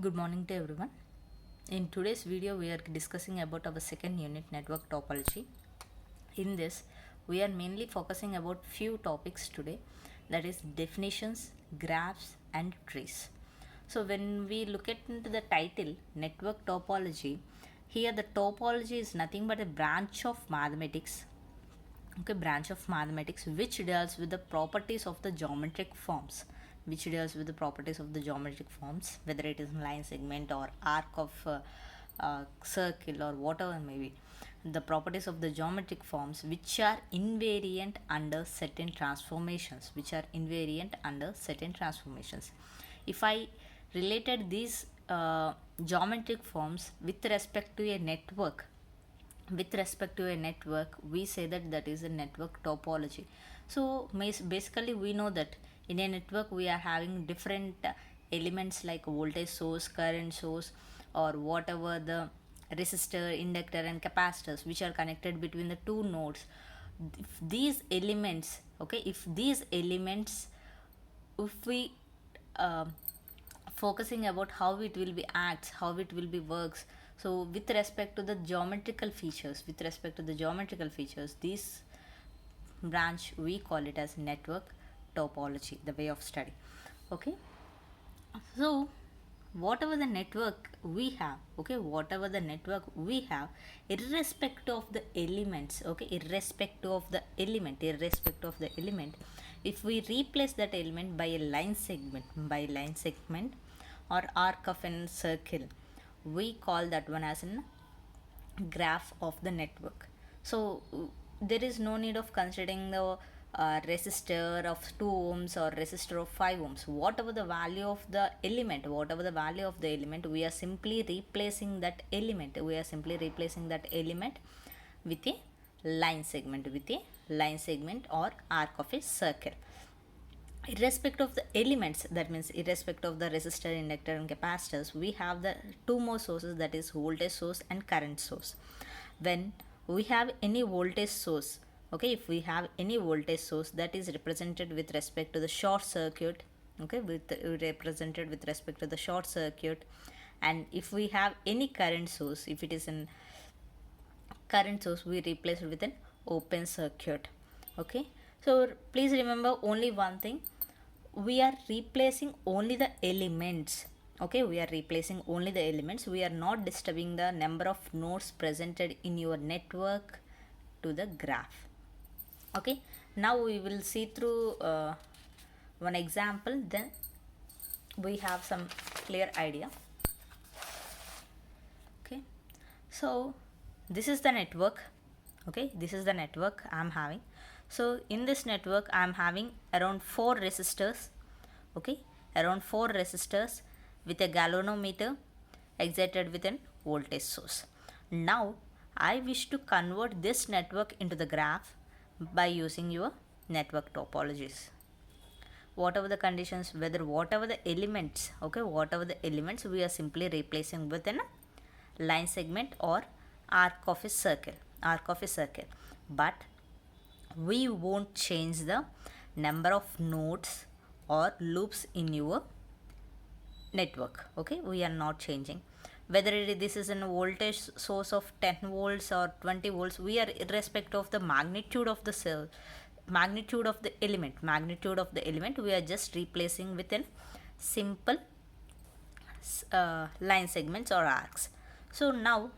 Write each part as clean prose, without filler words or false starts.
Good morning to everyone. In today's video, we are discussing about our second unit, network topology. In this, we are mainly focusing about few topics today, that is definitions, graphs, and trees. So when we look at into the title, network topology, here the topology is nothing but a branch of mathematics, branch of mathematics which deals with the properties of the geometric forms, whether it is line, segment, or arc of circle, or whatever may be the properties of the geometric forms which are invariant under certain transformations. If I related these geometric forms with respect to a network, we say that is a network topology. So basically we know that in a network we are having different elements like voltage source, current source, or whatever the resistor, inductor, and capacitors which are connected between the two nodes. If these elements, if we uh, focusing about how it will be acts, how it will be works. So with respect to the geometrical features, this branch we call it as network topology, the way of study. Okay, so whatever the network we have, irrespective of the elements, irrespective of the element, if we replace that element by a line segment or arc of a circle, we call that one as an graph of the network. So there is no need of considering the resistor of 2 ohms or resistor of 5 ohms. Whatever the value of the element, we are simply replacing that element with a line segment or arc of a circle. Irrespective of the elements, that means irrespective of the resistor, inductor, and capacitors, we have the two more sources, that is voltage source and current source. When we have any voltage source, if we have any voltage source, that is represented with respect to the short circuit, represented with respect to the short circuit. And if we have any current source, if it is an current source, we replace it with an open circuit. Okay, so please remember only one thing, we are replacing only the elements. We are not disturbing the number of nodes presented in your network to the graph. Okay, now we will see through one example, then we have some clear idea. Okay, so this is the network. This is the network I'm having. So in this network I'm having around 4 resistors. Around 4 resistors with a galvanometer excited with an voltage source. Now I wish to convert this network into the graph by using your network topologies. Whatever the conditions, whatever the elements, we are simply replacing with a line segment or arc of a circle. But we won't change the number of nodes or loops in your network. We are not changing whether this is a voltage source of 10 volts or 20 volts. We are irrespective of the magnitude of the cell, magnitude of the element, we are just replacing with a simple line segments or arcs. So now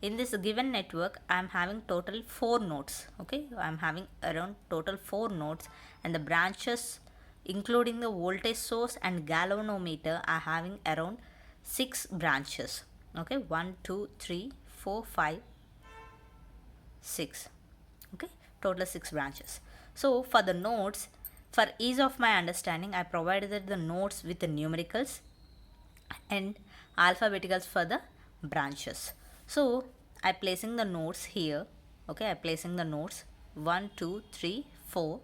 in this given network I am having total 4 nodes. I am having around total 4 nodes, and the branches including the voltage source and galvanometer are having around 6 branches. 1 2 3 4 5 6. Total 6 branches. So for the nodes, for ease of my understanding, I provided the nodes with the numericals and alphabeticals for the branches. So I placing the nodes here. I placing the nodes 1 2 3 4.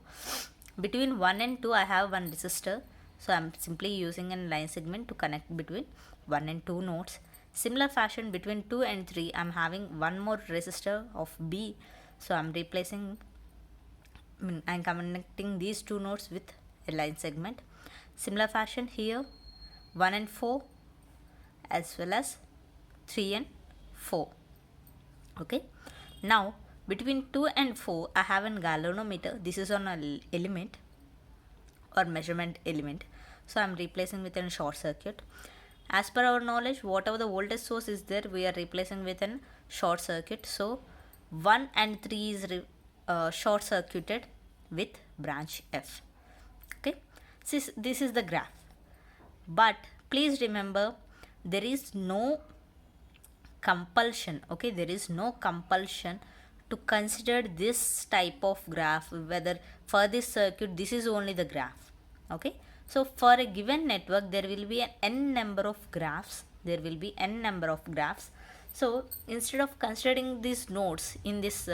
Between 1 and 2 I have one resistor, so I am simply using a line segment to connect between 1 and 2 nodes. Similar fashion, between 2 and 3 I am having one more resistor of B, so I am replacing, I am connecting these two nodes with a line segment. Similar fashion here, 1 and 4 as well as 3 and 4. Okay, now between 2 and 4 I have a galvanometer. This is on a element or measurement element, so I'm replacing with a short circuit. As per our knowledge, whatever the voltage source is there, we are replacing with a short circuit. So 1 and 3 is short circuited with branch F. Okay, this is the graph, but please remember there is no compulsion. Okay, there is no compulsion to consider this type of graph, whether for this circuit this is only the graph. Okay, so for a given network there will be an n number of graphs, so instead of considering these nodes in this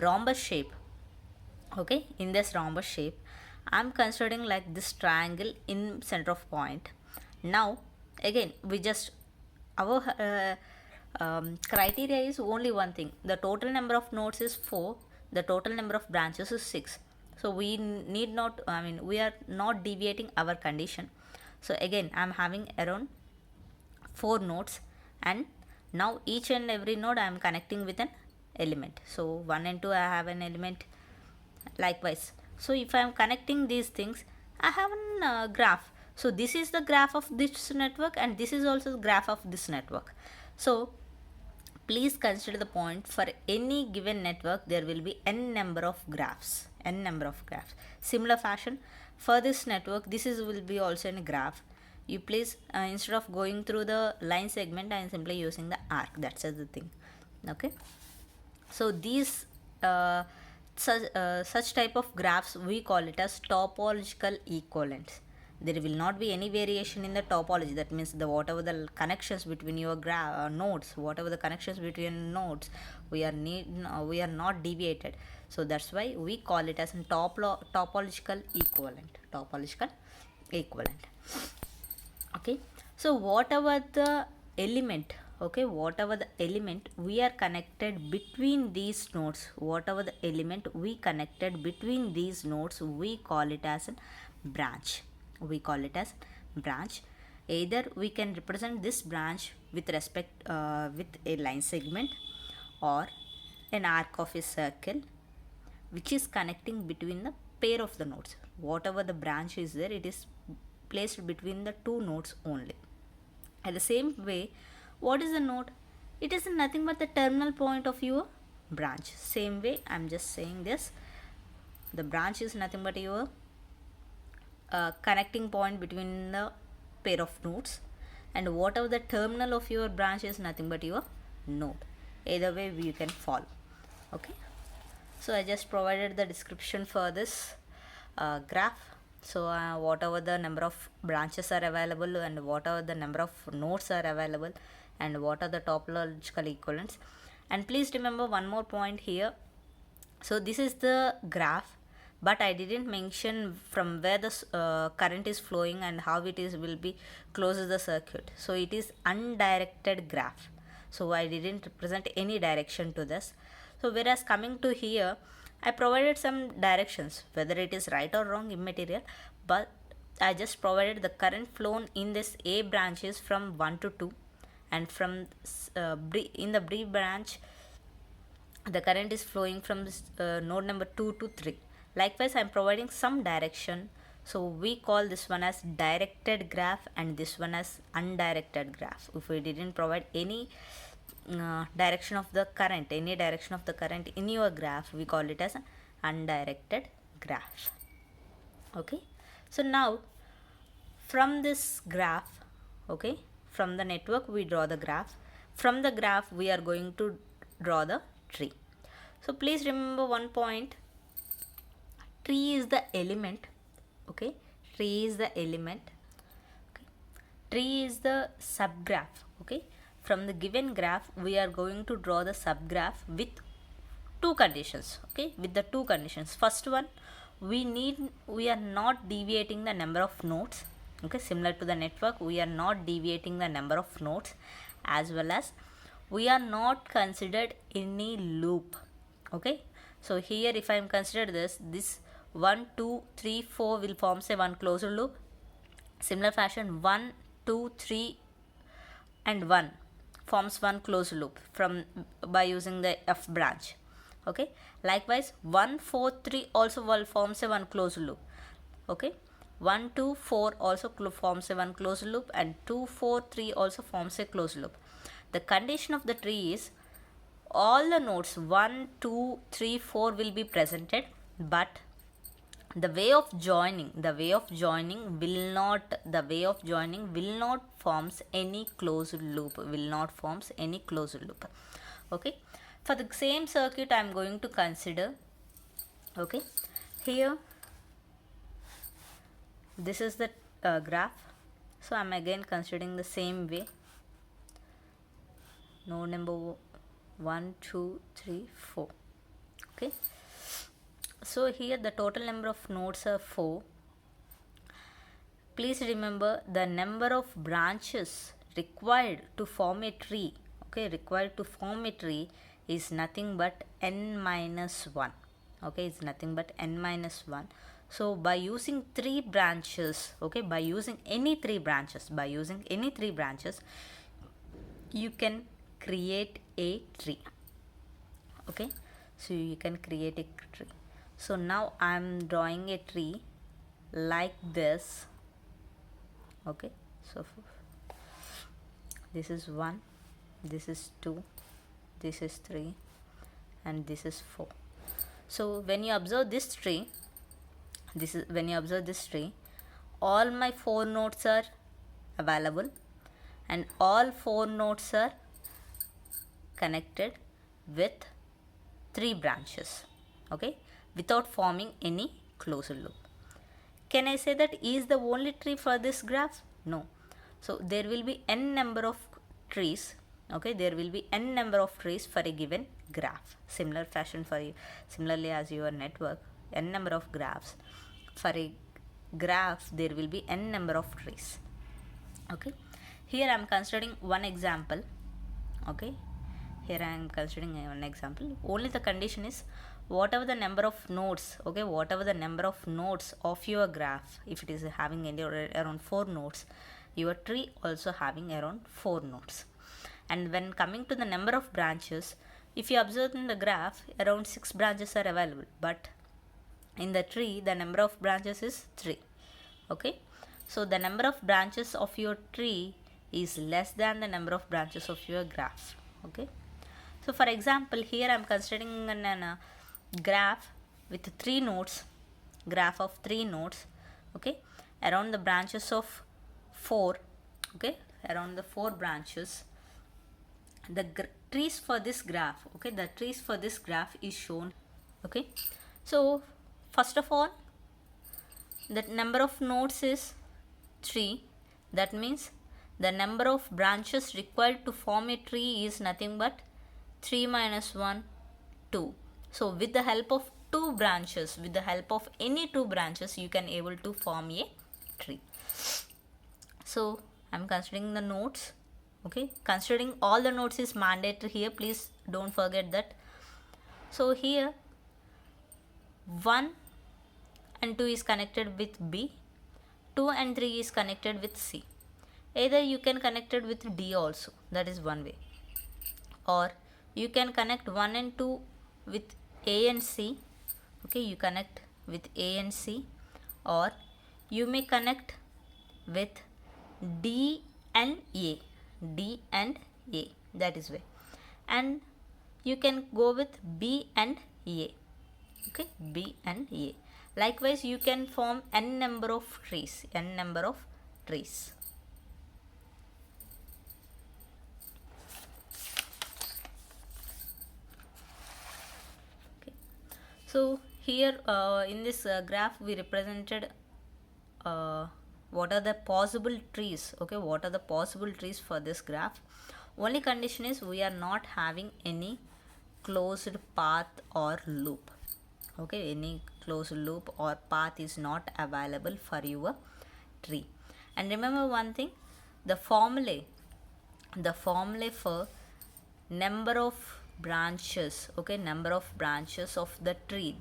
rhombus shape, okay, in this rhombus shape, I'm considering like this triangle in center of point. Now again, we just our criteria is only one thing: the total number of nodes is 4, the total number of branches is 6. So we need not, we are not deviating our condition. So again, I'm having around 4 nodes, and now each and every node I am connecting with an element. So 1 and 2 I have an element, likewise. So if I am connecting these things, I have a graph. So this is the graph of this network, and this is also the graph of this network. So please consider the point: for any given network there will be n number of graphs. Similar fashion, for this network, this will be also in a graph. You please, instead of going through the line segment, I am simply using the arc. That's the thing. Okay, so these such type of graphs we call it as topological equivalents. There will not be any variation in the topology. That means whatever the connections between your nodes, we are not deviated. So that's why we call it as a topological equivalent. Okay, so whatever the element, we are connected between these nodes, we call it as a branch. Either we can represent this branch with respect with a line segment or an arc of a circle, which is connecting between the pair of the nodes. Whatever the branch is there, it is placed between the two nodes only. At the same way, what is the node? It is nothing but the terminal point of your branch. Same way, I am just saying this: the branch is nothing but your connecting point between the pair of nodes, and whatever the terminal of your branch is nothing but your node. Either way you can follow. Okay, so I just provided the description for this graph. So whatever the number of branches are available, and whatever the number of nodes are available, and what are the topological equivalents. And please remember one more point here. So this is the graph, but I didn't mention from where the current is flowing and how it will be closes the circuit. So it is undirected graph. So I didn't represent any direction to this. So whereas coming to here, I provided some directions, whether it is right or wrong, immaterial, but I just provided the current flown in this A branch is from 1 to 2, and from in the B branch the current is flowing from this node number 2 to 3. Likewise, I am providing some direction. So we call this one as directed graph and this one as undirected graph. If we didn't provide any direction of the current, in your graph, we call it as an undirected graph. Okay, so now from this graph, okay, from the network we draw the graph. From the graph we are going to draw the tree. So please remember one point: tree is the element. Okay, tree is the subgraph. Okay, from the given graph we are going to draw the subgraph with two conditions. Okay, with the two conditions. First one, we are not deviating the number of nodes. Okay, similar to the network, we are not deviating the number of nodes, as well as we are not considered any loop. Okay, so here if I am considered this 1 2 3 4 will form say one closed loop. Similar fashion, 1 2 3 and 1 forms one closed loop from by using the F branch. Okay, likewise 1 4 3 also forms a one closed loop. Okay, 1 2 4 also forms a one closed loop, and 2 4 3 also forms a closed loop. The condition of the tree is all the nodes 1 2 3 4 will be presented, but the way of joining will not forms any closed loop, okay. For the same circuit I am going to consider, okay, here this is the graph. So I am again considering the same way, node number 1 2 3 4. Okay, so here the total number of nodes are 4. Please remember the number of branches required to form a tree, okay, is nothing but n minus 1. Okay, it's nothing but n minus 1. So by using three branches, okay, by using any three branches, you can create a tree. Okay, so you can create a tree. So now I am drawing a tree like this. Okay, so this is 1, this is 2, this is 3, and this is 4. So when you observe this tree, all my 4 nodes are available, and all 4 nodes are connected with 3 branches, okay, without forming any closed loop. Can I say that is the only tree for this graph? No. So there will be n number of trees, okay, there will be n number of trees for a given graph. Similarly as your network, n number of graphs. For a graph there will be n number of trees. Okay, here I am considering one example. Okay, here I am considering one example. Only the condition is whatever the number of nodes, okay, whatever the number of nodes of your graph, if it is having around 4 nodes, your tree also having around 4 nodes. And when coming to the number of branches, if you observe in the graph, around 6 branches are available, but in the tree the number of branches is 3. Okay, so the number of branches of your tree is less than the number of branches of your graph. Okay, so for example here I am considering an graph with 3 nodes, okay, around the branches of 4, okay, around the 4 branches, the trees for this graph, okay, the trees for this graph is shown. Okay, so first of all the number of nodes is 3, that means the number of branches required to form a tree is nothing but 3 minus 1 2. So with the help of two branches, with the help of any 2 branches, you can able to form a tree. So I am considering the nodes. Okay, considering all the nodes is mandatory here, please don't forget that. So here 1 and 2 is connected with B, 2 and 3 is connected with C. Either you can connect it with D also, that is one way, or you can connect 1 and 2 with A and C. Okay, you connect with A and C, or you may connect with D and A, that is way, and you can go with B and A. Okay, B and A. Likewise you can form n number of trees. So here in this graph we represented what are the possible trees. Okay, what are the possible trees for this graph? Only condition is we are not having any closed path or loop. Okay, any closed loop or path is not available for your tree. And remember one thing, the formula for number of branches, okay, number of branches of the tree,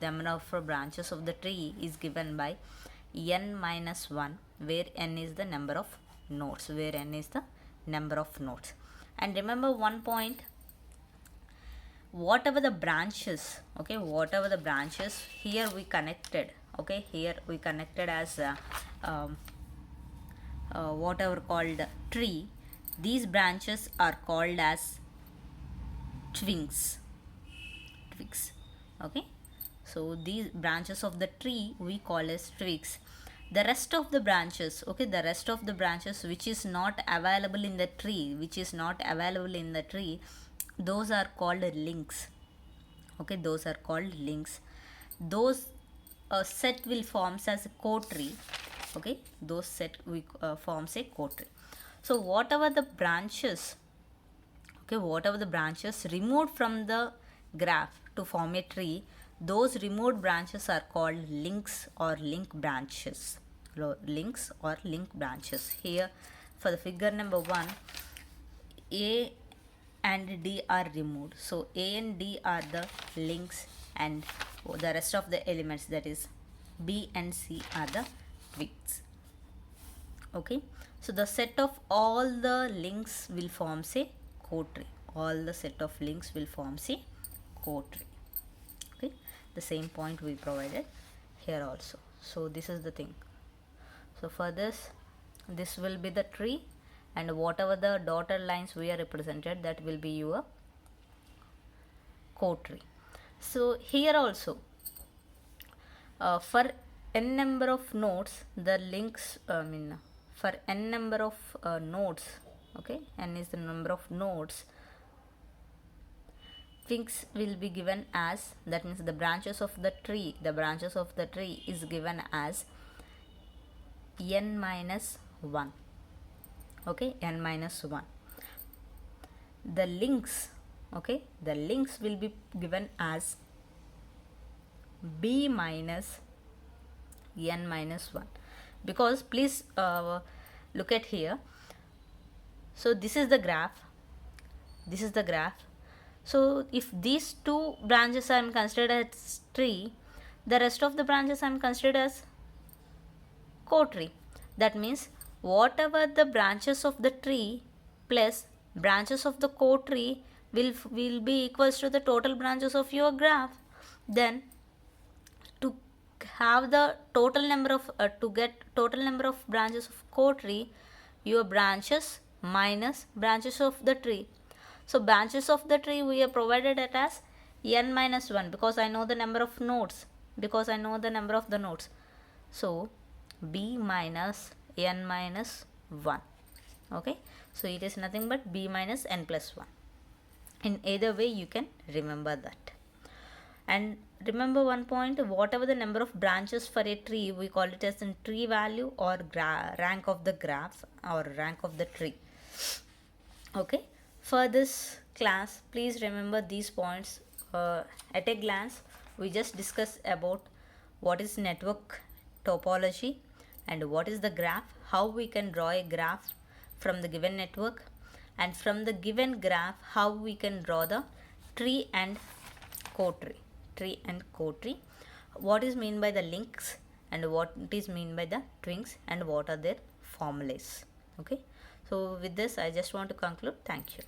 is given by n minus 1, where n is the number of nodes, number of nodes. And remember one point, whatever the branches, okay, whatever the branches here we connected, okay, here we connected as um, whatever called tree, these branches are called as twigs. Okay, so these branches of the tree we call as twigs. The rest of the branches, okay, the rest of the branches which is not available in the tree, those are called links. Okay, those are called links. Those set will forms as a co-tree. Okay, those set we forms a co-tree. So whatever the branches, okay, whatever the branches removed from the graph to form a tree, those removed branches are called links or link branches. Links or link branches. Here for the figure number 1, A and D are removed. So A and D are the links, and the rest of the elements, that is B and C, are the twigs. Okay, so the set of all the links will form a co-tree. All the set of links will form a co-tree. Okay, the same point we provided here also. So this is the thing. So for this will be the tree, and whatever the dotted lines we are represented, that will be your co-tree. So here also for n number of nodes, the links, for n number of nodes, okay, n is the number of nodes, twigs will be given as, that means the branches of the tree is given as n minus 1. Okay, n minus 1. The links, okay, the links will be given as b minus n minus 1, because please look at here. So this is the graph, so if these two branches I am considered as tree, the rest of the branches I am considered as co-tree. That means whatever the branches of the tree plus branches of the co-tree will be equals to the total branches of your graph. Then to have the total number of to get total number of branches of co-tree, your branches minus branches of the tree. So branches of the tree we have provided it as n minus 1, because I know the number of nodes, so b minus n minus 1. Okay, so it is nothing but b minus n plus 1. In either way you can remember that. And remember one point, whatever the number of branches for a tree, we call it as a tree value or rank of the graph or rank of the tree. Okay, for this class please remember these points. At a glance we just discussed about what is network topology and what is the graph, how we can draw a graph from the given network, and from the given graph how we can draw the tree and co-tree. What is mean by the links and what is mean by the twigs and what are their formulas. Okay, so with this I just want to conclude. Thank you.